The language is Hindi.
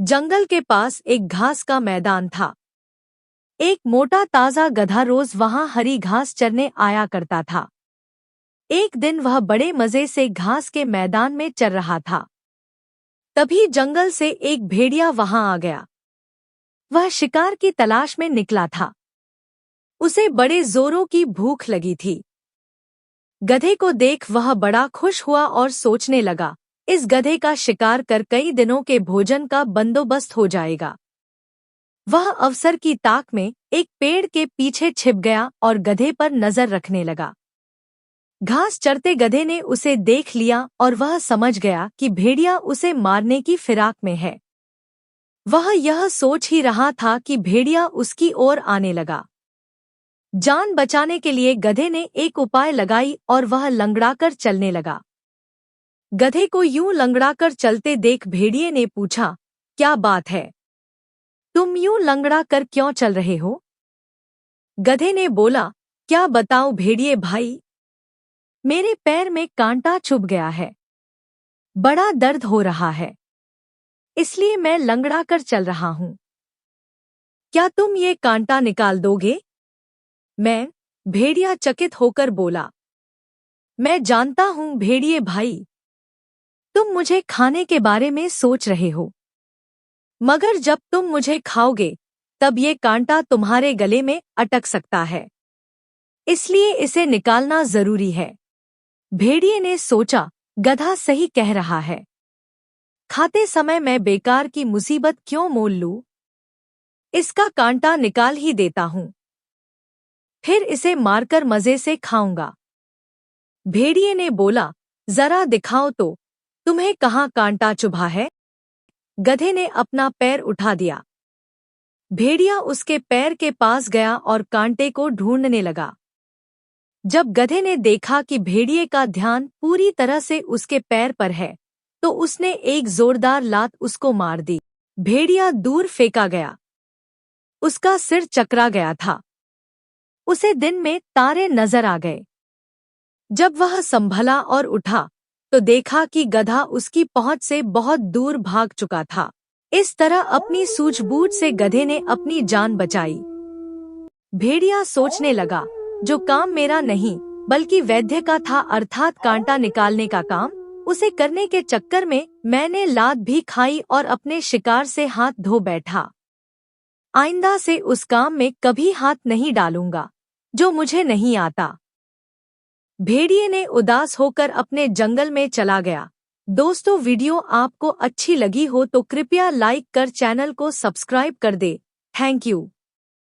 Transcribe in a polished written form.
जंगल के पास एक घास का मैदान था। एक मोटा ताजा गधा रोज वहां हरी घास चरने आया करता था। एक दिन वह बड़े मजे से घास के मैदान में चर रहा था। तभी जंगल से एक भेड़िया वहां आ गया। वह शिकार की तलाश में निकला था। उसे बड़े जोरों की भूख लगी थी। गधे को देख वह बड़ा खुश हुआ और सोचने लगा, इस गधे का शिकार कर कई दिनों के भोजन का बंदोबस्त हो जाएगा। वह अवसर की ताक में एक पेड़ के पीछे छिप गया और गधे पर नजर रखने लगा। घास चरते गधे ने उसे देख लिया और वह समझ गया कि भेड़िया उसे मारने की फिराक में है। वह यह सोच ही रहा था कि भेड़िया उसकी ओर आने लगा। जान बचाने के लिए गधे ने एक उपाय लगाई और वह लंगड़ाकर चलने लगा। गधे को यूं लंगड़ाकर चलते देख भेड़िए ने पूछा, क्या बात है? तुम यूं लंगड़ा कर क्यों चल रहे हो? गधे ने बोला, क्या बताऊं भेड़िए भाई, मेरे पैर में कांटा चुभ गया है। बड़ा दर्द हो रहा है, इसलिए मैं लंगड़ा कर चल रहा हूं। क्या तुम ये कांटा निकाल दोगे? भेड़िया चकित होकर बोला, मैं जानता हूं भेड़िए भाई, तुम मुझे खाने के बारे में सोच रहे हो, मगर जब तुम मुझे खाओगे तब ये कांटा तुम्हारे गले में अटक सकता है, इसलिए इसे निकालना जरूरी है। भेड़िए ने सोचा, गधा सही कह रहा है। खाते समय मैं बेकार की मुसीबत क्यों मोल लूं? इसका कांटा निकाल ही देता हूं, फिर इसे मारकर मजे से खाऊंगा। भेड़िए ने बोला, जरा दिखाओ तो, तुम्हें कहाँ कांटा चुभा है? गधे ने अपना पैर उठा दिया। भेड़िया उसके पैर के पास गया और कांटे को ढूंढने लगा। जब गधे ने देखा कि भेड़िए का ध्यान पूरी तरह से उसके पैर पर है, तो उसने एक जोरदार लात उसको मार दी। भेड़िया दूर फेंका गया। उसका सिर चकरा गया था। उसे दिन में तारे नजर आ गए। जब वह संभला और उठा तो देखा कि गधा उसकी पहुंच से बहुत दूर भाग चुका था। इस तरह अपनी सूझबूझ से गधे ने अपनी जान बचाई। भेड़िया सोचने लगा, जो काम मेरा नहीं बल्कि वैद्य का था, अर्थात कांटा निकालने का काम, उसे करने के चक्कर में मैंने लात भी खाई और अपने शिकार से हाथ धो बैठा। आइंदा से उस काम में कभी हाथ नहीं डालूंगा जो मुझे नहीं आता। भेड़िए ने उदास होकर अपने जंगल में चला गया। दोस्तों, वीडियो आपको अच्छी लगी हो तो कृपया लाइक कर चैनल को सब्सक्राइब कर दे। Thank you.